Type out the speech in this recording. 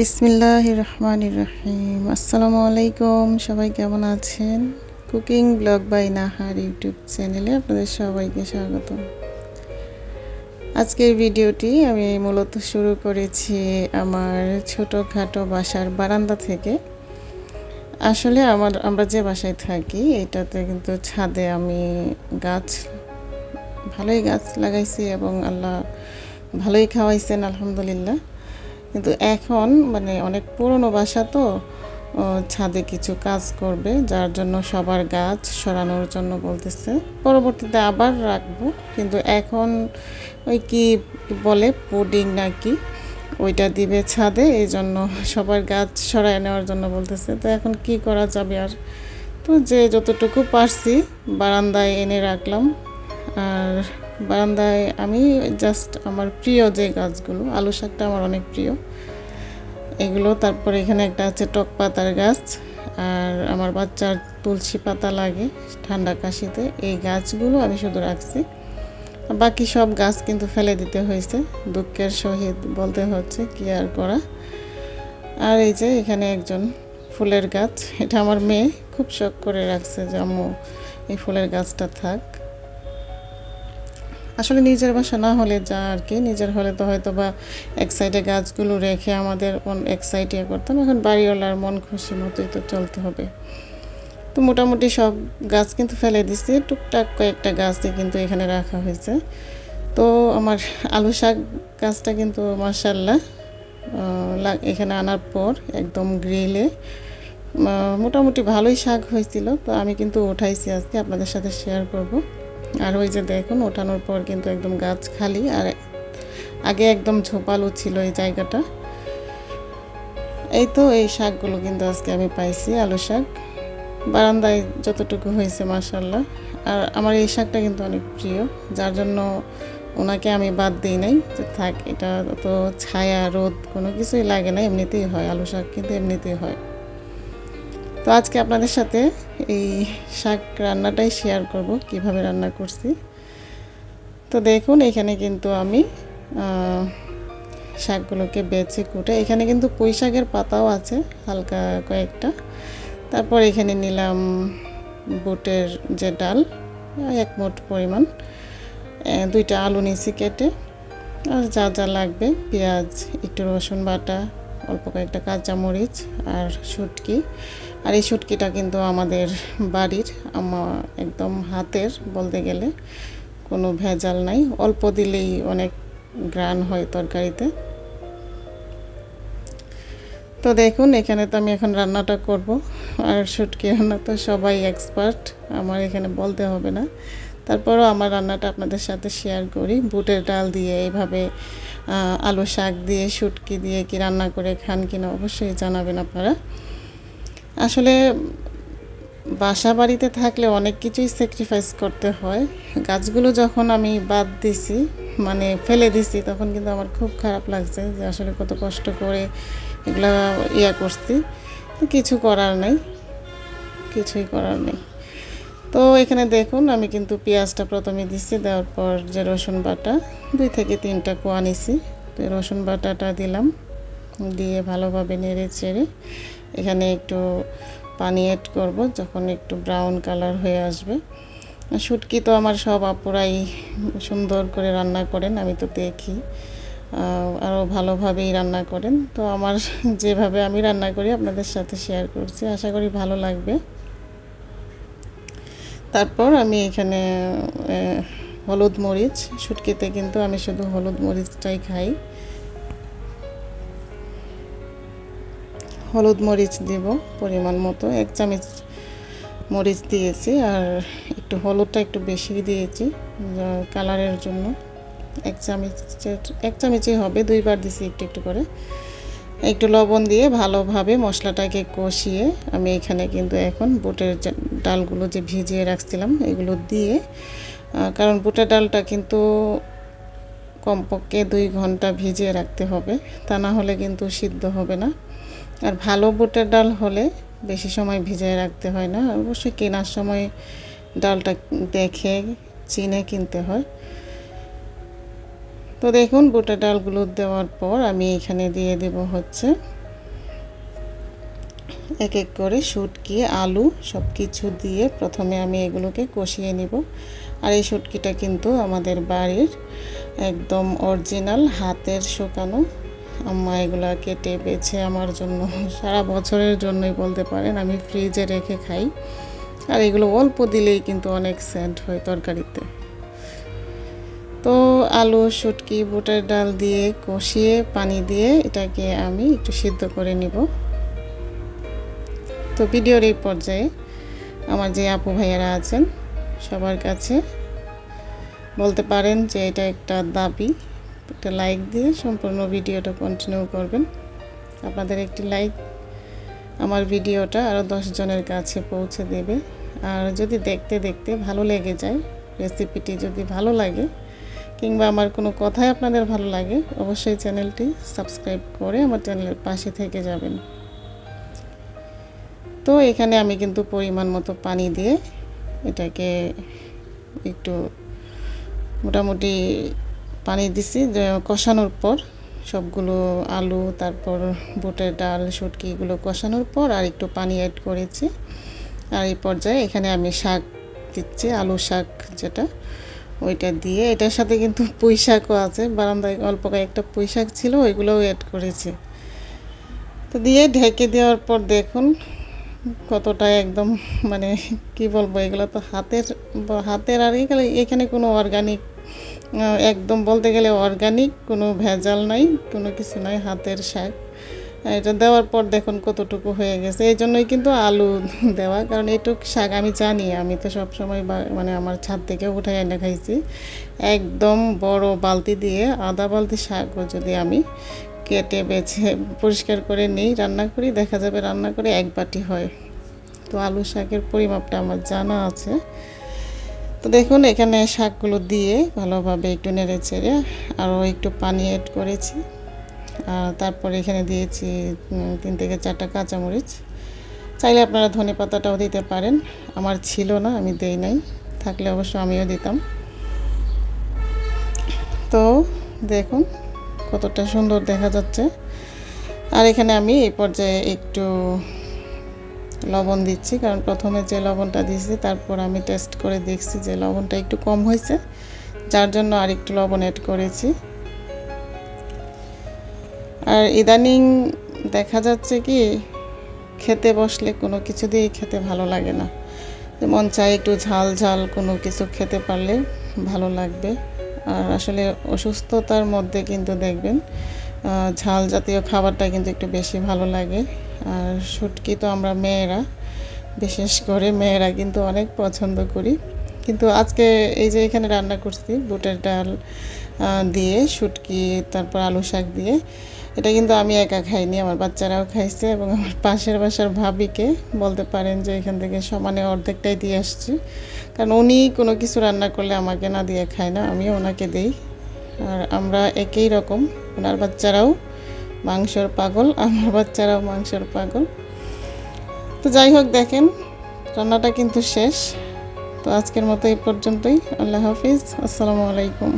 বিসমিল্লাহির রহমানির রহিম। আসসালামু আলাইকুম, সবাই কেমন আছেন? Cooking blog by Nahar YouTube চ্যানেলে আপনাদের সবাইকে স্বাগত। আজকের ভিডিওটি আমি মূলত শুরু করেছি আমার ছোটোখাটো বাসার বারান্দা থেকে। আসলে আমরা যে বাসায় থাকি এটাতে কিন্তু ছাদে আমি ভালোই গাছ লাগাইছি এবং আল্লাহ ভালোই খাওয়াইছেন আলহামদুলিল্লাহ। কিন্তু এখন অনেক পুরনো বাসা তো ছাদে কিছু কাজ করবে, যার জন্য সবার গাছ সরানোর জন্য বলতেছে। পরবর্তীতে আবার রাখবো, কিন্তু এখন ওই কি বলে পুডিং নাকি ওইটা দিবে ছাদে, এই জন্য সবার গাছ সরায় নেওয়ার জন্য বলতেছে। তো এখন কি করা যাবে আর, তো যে যতটুকু পারছি বারান্দায় এনে রাখলাম। আর বারান্দায় আমি জাস্ট আমার প্রিয় যে গাছগুলো, আলু শাকটা আমার অনেক প্রিয় এগুলো। তারপরে এখানে একটা আছে টক পাতার গাছ, আর আমার বাচ্চার তুলসী পাতা লাগে ঠান্ডা কাশিতে, এই গাছগুলো আমি শুধু রাখছি। বাকি সব গাছ কিন্তু ফেলে দিতে হয়েছে, দুঃখের সহিত বলতে হচ্ছে, কি আর করা। আর এই যে এখানে একজন ফুলের গাছ, এটা আমার মেয়ে খুব শখ করে রাখছে যে আম্মু এই ফুলের গাছটা থাক। আসলে নিজের বাসা না হলে যা আর কি, নিজের হলে তো হয়তো বা এক সাইডে গাছগুলো রেখে আমাদের এক সাইডে করতাম। এখন বাড়িওয়ালার মন খুশি মতোই তো চলতে হবে। তো মোটামুটি সব গাছ কিন্তু ফেলে দিছি, টুকটাক কয়েকটা গাছই কিন্তু এখানে রাখা হয়েছে। তো আমার আলু শাক গাছটা কিন্তু মাশাআল্লাহ এখানে আনার পর একদম গ্রিলে মোটামুটি ভালোই শাক হয়েছিল। তো আমি কিন্তু উঠাইছি, আজকে আপনাদের সাথে শেয়ার করব। আর ওই যে দেখুন, ওঠানোর পর কিন্তু একদম গাছ খালি, আর আগে একদম ঝোপালো ছিল এই জায়গাটা। এই তো এই শাকগুলো কিন্তু আজকে আমি পাইছি, আলু শাক বারান্দায় যতটুকু হয়েছে মাশাআল্লাহ। আর আমার এই শাকটা কিন্তু অনেক প্রিয়, যার জন্য ওনাকে আমি বাদ দিই নাই যে থাক, এটা তো ছায়া রোদ কোনো কিছুই লাগে না, এমনিতেই হয়, আলু শাক কিন্তু এমনিতেই হয়। তো আজকে আপনাদের সাথে এই শাক রান্নাটাই শেয়ার করব, কিভাবে রান্না করছি। তো দেখুন এখানে কিন্তু আমি শাকগুলোকে বেছে কুটে, এখানে কিন্তু পুঁই শাকের পাতাও আছে হালকা কয়েকটা। তারপর এখানে নিলাম বুটের যে ডাল, এক মুঠ পরিমাণ, দুইটা আলু নিয়েছি কেটে, আর যা যা লাগবে পেঁয়াজ, একটু রসুন বাটা, অল্প কয়েকটা কাঁচামরিচ আর শুটকি। আর এই শুটকিটা কিন্তু আমাদের বাড়ির, একদম হাতের বলতে গেলে, কোনো ভেজাল নাই, অল্প দিলেই অনেক ঘ্রাণ হয় তরকারিতে। তো দেখুন এখানে তো আমি এখন রান্নাটা করব, আর শুটকি রান্না তো সবাই এক্সপার্ট, আমার এখানে বলতে হবে না। তারপরও আমার রান্নাটা আপনাদের সাথে শেয়ার করি। বুটের ডাল দিয়ে এইভাবে আলু শাক দিয়ে শুটকি দিয়ে কি রান্না করে খান কিনা অবশ্যই জানাবেন আপনারা। আসলে বাসা বাড়িতে থাকলে অনেক কিছুই স্যাক্রিফাইস করতে হয়। গাছগুলো যখন আমি বাদ দিছি, ফেলে দিছি, তখন কিন্তু আমার খুব খারাপ লাগছে যে আসলে কত কষ্ট করে এগুলা করছি। তো কিছু করার নেই, কিছুই করার নেই। তো এখানে দেখুন আমি কিন্তু পেঁয়াজটা প্রথমে দিচ্ছি, দেওয়ার পর যে রসুন বাটা 2 থেকে 3টা কোয়া নিছি, তো রসুন বাটাটা দিলাম, দিয়ে ভালোভাবে নেড়ে চেড়ে এখানে একটু পানি অ্যাড করব যখন একটু ব্রাউন কালার হয়ে আসবে। শুটকি তো আমার সব আপুরাই সুন্দর করে রান্না করেন, আমি তো দেখি আরও ভালোভাবেই রান্না করেন। তো আমার যেভাবে আমি রান্না করি আপনাদের সাথে শেয়ার করছি, আশা করি ভালো লাগবে। তারপর আমি এখানে হলুদ মরিচ, শুটকিতে কিন্তু আমি শুধু হলুদ মরিচটাই খাই, হলুদ মরিচ দিব পরিমাণ মতো, 1 চামচ মরিচ দিয়েছি, আর একটু হলুদটা একটু বেশি দিয়েছি কালারের জন্য। 1 চামচই হবে, 2বার দিয়েছি একটু একটু করে। একটু লবণ দিয়ে ভালোভাবে মশলাটাকে কষিয়ে আমি এখানে কিন্তু এখন বুটের ডালগুলো যে ভিজিয়ে রাখছিলাম এগুলো দিয়ে, কারণ বুটের ডালটা কিন্তু কমপক্ষে 2 ঘন্টা ভিজিয়ে রাখতে হবে, তা না হলে কিন্তু সিদ্ধ হবে না। আর ভালো বুটের ডাল হলে বেশি সময় ভিজিয়ে রাখতে হয় না, অবশ্যই কেনার সময় ডালটা দেখে চিনে কিনতে হয়। তো দেখুন বুটের ডালগুলো দেওয়ার পর আমি এখানে দিয়ে দেব হচ্ছে এক এক করে শুটকি আলু সব কিছু দিয়ে প্রথমে আমি এগুলোকে কষিয়ে নিব। আর এই শুটকিটা কিন্তু আমাদের বাড়ির একদম অরিজিনাল হাতের শুকানো। আম্মা এগুলা কেটে বেছে আমার জন্য সারা বছরের জন্যই বলতে পারেন, আমি ফ্রিজে রেখে খাই। আর এগুলো অল্প দিলেই কিন্তু অনেক সেন্ট হয় তরকারিতে। তো আলু শুটকি বুটের ডাল দিয়ে কষিয়ে পানি দিয়ে এটাকে আমি একটু সিদ্ধ করে নিব। তো ভিডিওর এই পর্যায়ে আমার যে আপু ভাইয়ারা আছেন সবার কাছে বলতে পারেন যে এটা একটা দাবি, একটা লাইক দিয়ে সম্পূর্ণ ভিডিওটা কন্টিনিউ করবেন। আপনাদের একটি লাইক আমার ভিডিওটা আরও 10 জনের কাছে পৌঁছে দেবে। আর যদি দেখতে দেখতে ভালো লেগে যায়, রেসিপিটি যদি ভালো লাগে কিংবা আমার কোনো কথাই আপনাদের ভালো লাগে, অবশ্যই চ্যানেলটি সাবস্ক্রাইব করে আমার চ্যানেলের পাশে থেকে যাবেন। তো এখানে আমি কিন্তু পরিমাণ মতো পানি দিয়ে এটাকে একটু মোটামুটি পানি দিছি, কষানোর পর সবগুলো আলু তারপর বুটের ডাল শুটকি এগুলো কষানোর পর আর একটু পানি অ্যাড করেছি। আর এই পর্যায়ে এখানে আমি শাক দিচ্ছি, আলু শাক যেটা ওইটা দিয়ে, এটার সাথে কিন্তু পুঁই শাকও আছে, বারান্দায় অল্প কয়েকটা পুঁই শাক ছিল ওইগুলোও অ্যাড করেছি। তো দিয়ে ঢেকে দেওয়ার পর দেখুন কতটা একদম মানে কি বলবো, এগুলো তো হাতের আর এখানে কোনো অর্গানিক, একদম বলতে গেলে অর্গানিক, কোনো ভেজাল নাই, কোনো কিছু নাই, হাতের শাক। এটা দেওয়ার পর দেখুন কতটুকু হয়ে গেছে। এই জন্যই কিন্তু আলু দেওয়া, কারণ এইটুকু শাক আমি জানি, আমি তো সব সময় মানে আমার ছাদ থেকে উঠে এনে খাইছি। একদম বড় বালতি দিয়ে আধা বালতি শাকও যদি আমি কেটে বেছে পরিষ্কার করে নিই, রান্না করি, দেখা যাবে রান্না করে 1 বাটি হয়। তো আলু শাকের পরিমাপটা আমার জানা আছে। তো দেখুন এখানে শাকগুলো দিয়ে ভালোভাবে একটু নেড়ে চেড়ে আরও একটু পানি অ্যাড করেছি। আর তারপরে এখানে দিয়েছি 3 থেকে 4টা কাঁচামরিচ। চাইলে আপনারা ধনে পাতাটাও দিতে পারেন, আমার ছিল না, আমি দেই নাই, থাকলে অবশ্য আমিও দিতাম। তো দেখুন কতটা সুন্দর দেখা যাচ্ছে। আর এখানে আমি এই পর্যায়ে একটু লবণ দিচ্ছি, কারণ প্রথমে যে লবণটা দিয়েছি তারপর আমি টেস্ট করে দেখছি যে লবণটা একটু কম হয়েছে, যার জন্য আর একটু লবণ অ্যাড করেছি। আর ইদানিং দেখা যাচ্ছে কি খেতে বসলে কোনো কিছু দিয়েই খেতে ভালো লাগে না, মন চায় একটু ঝাল ঝাল কোনো কিছু খেতে পারলে ভালো লাগবে। আর আসলে অসুস্থতার মধ্যে কিন্তু দেখবেন ঝাল জাতীয় খাবারটা কিন্তু একটু বেশি ভালো লাগে। আর শুটকি তো আমরা মেয়েরা, বিশেষ করে মেয়েরা কিন্তু অনেক পছন্দ করি। কিন্তু আজকে এই যে এখানে রান্না করছি বুটের ডাল দিয়ে শুটকি তারপর আলু শাক দিয়ে, এটা কিন্তু আমি একা খাইনি, আমার বাচ্চারাও খাইছে এবং আমার পাশের বাসার ভাবিকে বলতে পারেন যে এখান থেকে সমানে অর্ধেকটাই দিয়ে আসছি, কারণ উনি কোনো কিছু রান্না করলে আমাকে না দিয়ে খায় না, আমিও ওনাকে দিই। আর আমরা একই রকম, ওনার বাচ্চারাও মাংসের পাগল, আমার বাচ্চারাও মাংসের পাগল। তো যাই হোক দেখেন রান্নাটা কিন্তু শেষ। তো আজকের মতো এই পর্যন্তই। আল্লাহ হাফিজ, আসসালামু আলাইকুম।